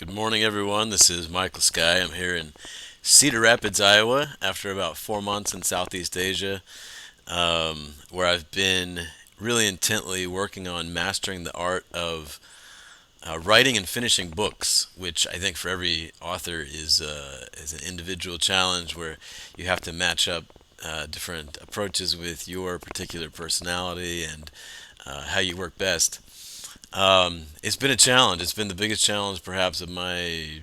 Good morning, everyone. This is Michael Sky. I'm here in Cedar Rapids, Iowa, after about 4 months in Southeast Asia, where I've been really intently working on mastering the art of writing and finishing books, which I think for every author is an individual challenge where you have to match up different approaches with your particular personality and how you work best. It's been a challenge. It's been the biggest challenge, perhaps, of my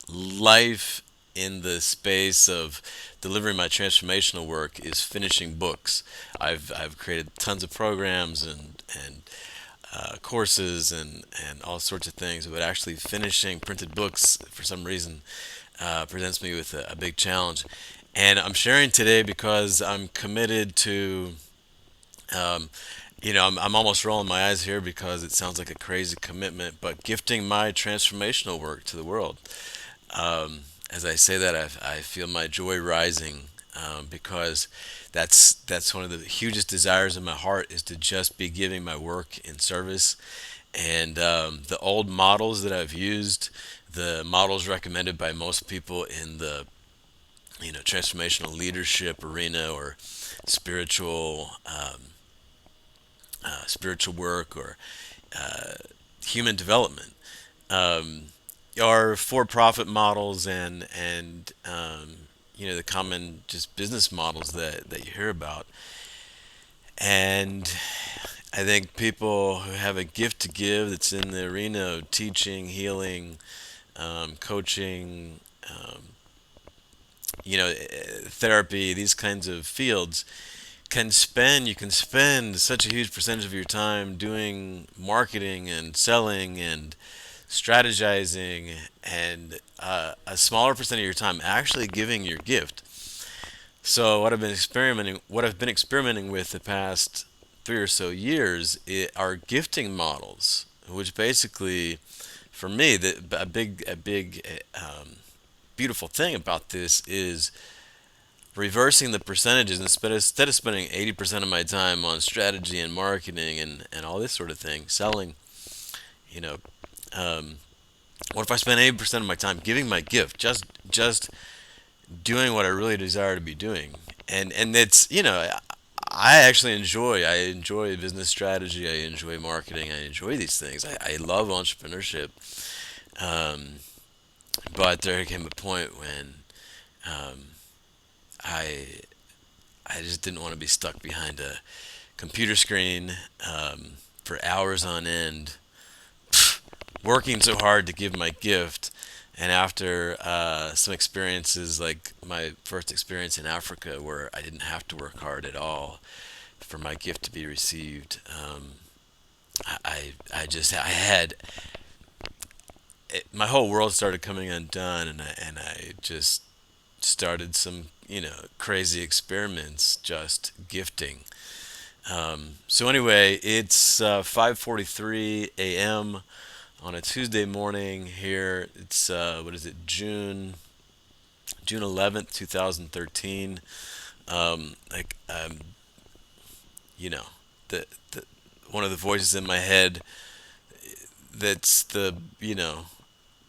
life in the space of delivering my transformational work is finishing books. I've created tons of programs and courses and all sorts of things, but actually finishing printed books for some reason presents me with a big challenge. And I'm sharing today because I'm committed to um, I'm almost rolling my eyes here because it sounds like a crazy commitment, but gifting my transformational work to the world. As I say that, I feel my joy rising because that's one of the hugest desires in my heart is to just be giving my work in service. And the old models that I've used, the models recommended by most people in the transformational leadership arena or spiritual spiritual work or human development um, are for-profit models and the common just business models that you hear about. And I think people who have a gift to give that's in the arena of teaching, healing, coaching, therapy, these kinds of fields you can spend such a huge percentage of your time doing marketing and selling and strategizing and a smaller percent of your time actually giving your gift. So what I've been experimenting with the past 3 or so years are gifting models, which basically, for me, a big beautiful thing about this is reversing the percentages. Instead of spending 80% of my time on strategy and marketing and all this sort of thing, selling, you know, um, what if I spend 80% of my time giving my gift, just doing what I really desire to be doing? And it's I enjoy business strategy, I enjoy marketing, I enjoy these things. I love entrepreneurship, um, but there came a point when um, I I just didn't want to be stuck behind a computer screen for hours on end, working so hard to give my gift. And after some experiences, like my first experience in Africa, where I didn't have to work hard at all for my gift to be received, I had my whole world started coming undone, and I just started some crazy experiments just gifting. So anyway, it's 5:43 a.m. on a Tuesday morning here. It's what is it, June 11th, 2013. Like you know, the one of the voices in my head that's the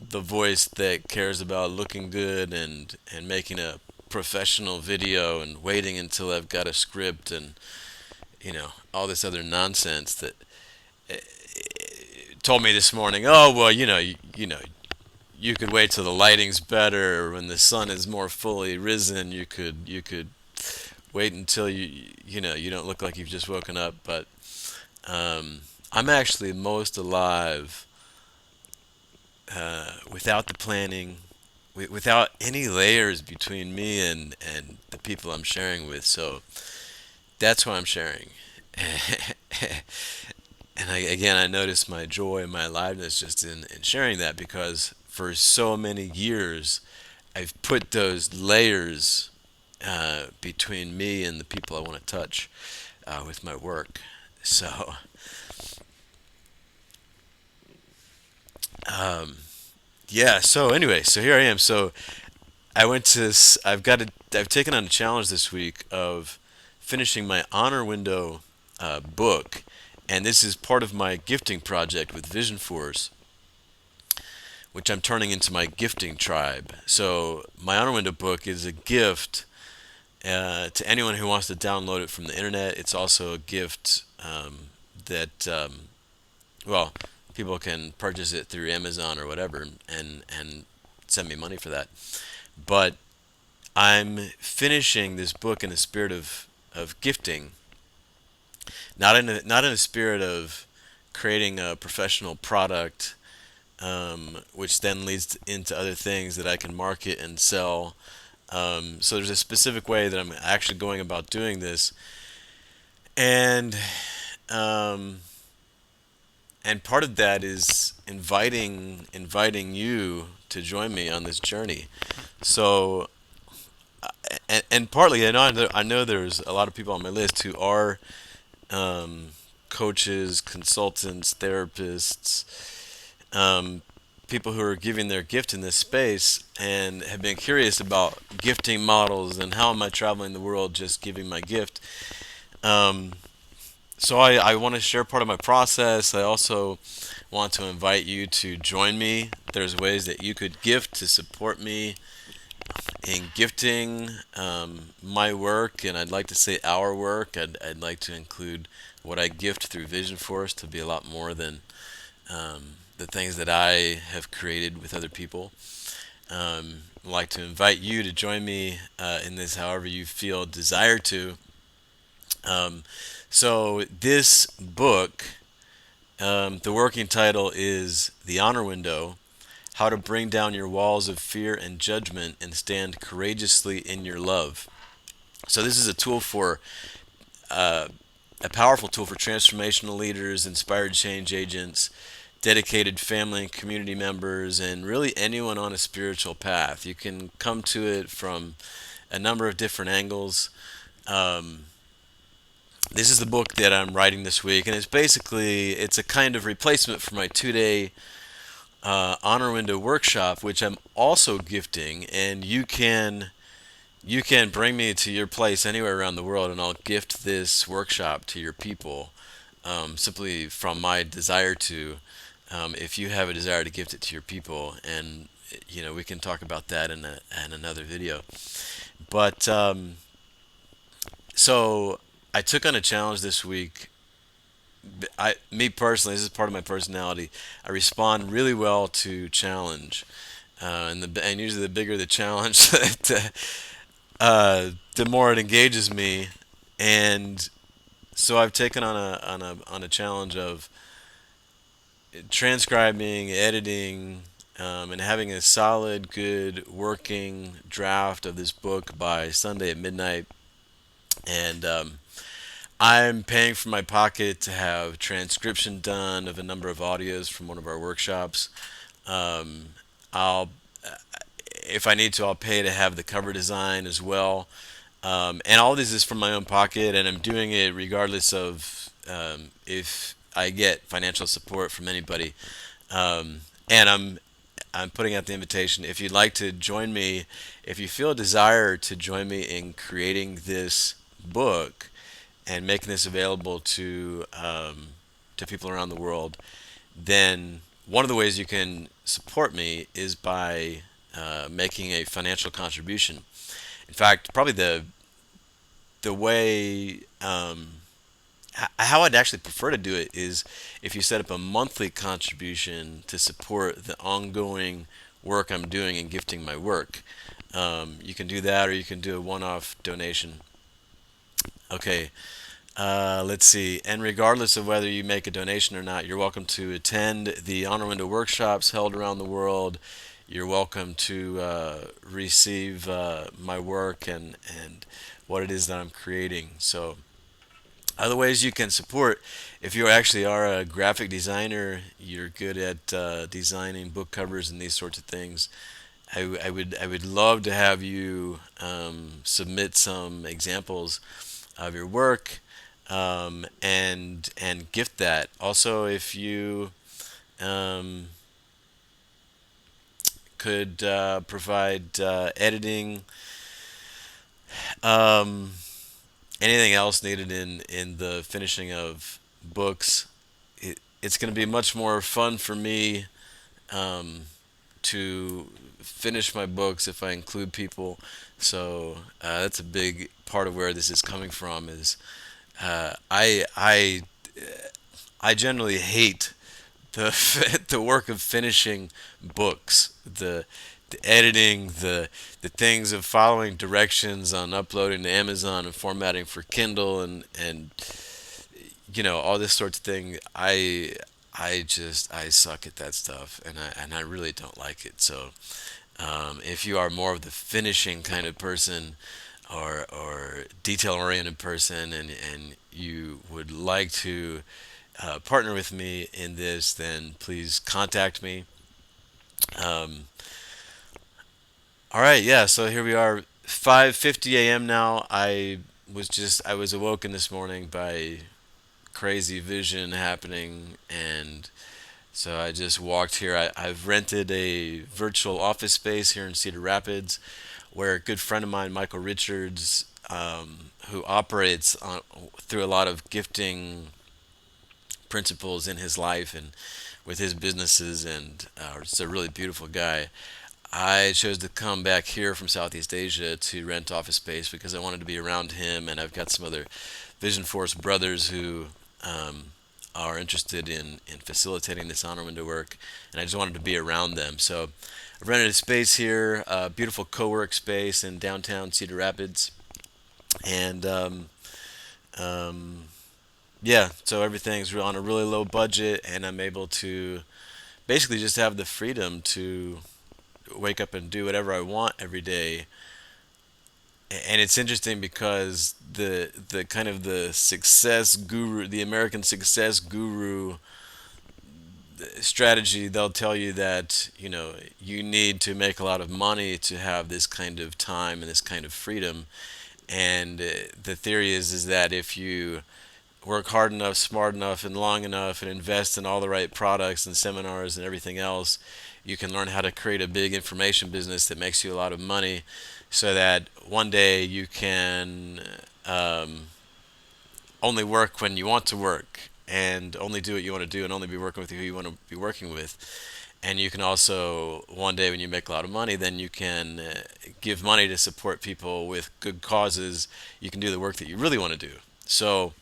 voice that cares about looking good and making a professional video and waiting until I've got a script and all this other nonsense that told me this morning, oh well, you could wait till the lighting's better, when the sun is more fully risen. You could wait until you don't look like you've just woken up. But I'm actually most alive without the planning, without any layers between me and the people I'm sharing with. So that's why I'm sharing. And again, I notice my joy and my aliveness just in sharing that, because for so many years I've put those layers between me and the people I want to touch with my work. So, um, yeah. So anyway, so here I am. So I've taken on a challenge this week of finishing my honor window book, and this is part of my gifting project with VisionForce, which I'm turning into my gifting tribe. So my Honor Window book is a gift to anyone who wants to download it from the internet. It's also a gift that well, people can purchase it through Amazon or whatever, and send me money for that. But I'm finishing this book in a spirit of gifting, not in a spirit of creating a professional product, which then leads into other things that I can market and sell. So there's a specific way that I'm actually going about doing this, and um, and part of that is inviting you to join me on this journey. So and partly I know there's a lot of people on my list who are um, coaches, consultants, therapists, um, people who are giving their gift in this space and have been curious about gifting models and how am I traveling the world just giving my gift. Um, so I want to share part of my process. I also want to invite you to join me. There's ways that you could gift to support me in gifting my work, and I'd like to say our work. I'd like to include what I gift through VisionForce to be a lot more than the things that I have created with other people. I'd like to invite you to join me in this however you feel desire to. Um, so this book, the working title is The Honor Window: How to Bring Down Your Walls of Fear and Judgment and Stand Courageously in Your Love. So this is a tool for uh, a powerful tool for transformational leaders, inspired change agents, dedicated family and community members, and really anyone on a spiritual path. You can come to it from a number of different angles. Um, this is the book that I'm writing this week, and it's a kind of replacement for my 2 day honor window workshop, which I'm also gifting, and you can bring me to your place anywhere around the world, and I'll gift this workshop to your people, simply from my desire to. If you have a desire to gift it to your people, and we can talk about that in another video. But so I took on a challenge this week. Me personally, this is part of my personality. I respond really well to challenge, and usually the bigger the challenge, the more it engages me. And so I've taken on a challenge of transcribing, editing, and having a solid, good working draft of this book by Sunday at midnight. And I'm paying from my pocket to have transcription done of a number of audios from one of our workshops. Um, I'll, if I need to, I'll pay to have the cover design as well. And all this is from my own pocket, and I'm doing it regardless of if I get financial support from anybody. And I'm putting out the invitation. If you'd like to join me, if you feel a desire to join me in creating this book and making this available to people around the world, then one of the ways you can support me is by making a financial contribution. In fact, probably the way how I'd actually prefer to do it is if you set up a monthly contribution to support the ongoing work I'm doing and gifting my work. You can do that, or you can do a one-off donation. Okay, let's see. And regardless of whether you make a donation or not, you're welcome to attend the Honor Window workshops held around the world. You're welcome to receive my work and what it is that I'm creating. So, other ways you can support: if you actually are a graphic designer, you're good at designing book covers and these sorts of things. I would love to have you submit some examples of your work, and gift that. Also, if you um, could provide editing, um, anything else needed in the finishing of books, it's going to be much more fun for me, um, to finish my books if I include people. So that's a big part of where this is coming from. Is I generally hate the work of finishing books, the editing, the things of following directions on uploading to Amazon and formatting for Kindle and all this sort of thing. I suck at that stuff, and I really don't like it. So if you are more of the finishing kind of person, or detail oriented person, and you would like to partner with me in this, then please contact me. Um, all right, yeah. So here we are, 5:50 a.m. now. I was awoken this morning by crazy vision happening, and so I just walked here. I've rented a virtual office space here in Cedar Rapids, where a good friend of mine, Michael Richards, who operates through a lot of gifting principles in his life and with his businesses, and just a really beautiful guy. I chose to come back here from Southeast Asia to rent office space because I wanted to be around him, and I've got some other VisionForce brothers who are interested in facilitating this honor window work, and I just wanted to be around them. So I've rented a space here, a beautiful co-work space in downtown Cedar Rapids, and um, yeah, so everything's on a really low budget, and I'm able to basically just have the freedom to wake up and do whatever I want every day. And it's interesting because the kind of the success guru, the American success guru strategy, they'll tell you that you need to make a lot of money to have this kind of time and this kind of freedom. And the theory is that if you work hard enough, smart enough, and long enough, and invest in all the right products and seminars and everything else, you can learn how to create a big information business that makes you a lot of money, so that one day you can only work when you want to work, and only do what you want to do, and only be working with who you want to be working with. And you can also, one day when you make a lot of money, then you can give money to support people with good causes. You can do the work that you really want to do. So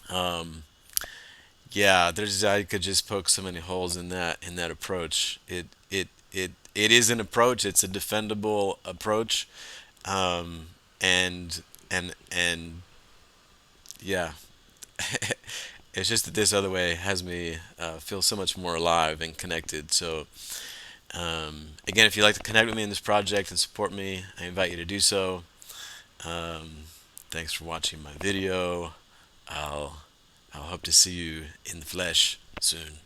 um, yeah, there's I could just poke so many holes in that approach. It is an approach. It's a defendable approach, um, and yeah, it's just that this other way has me feel so much more alive and connected. So again, if you'd like to connect with me in this project and support me, I invite you to do so. Um, Thanks for watching my video. I'll I'll hope to see you in the flesh soon.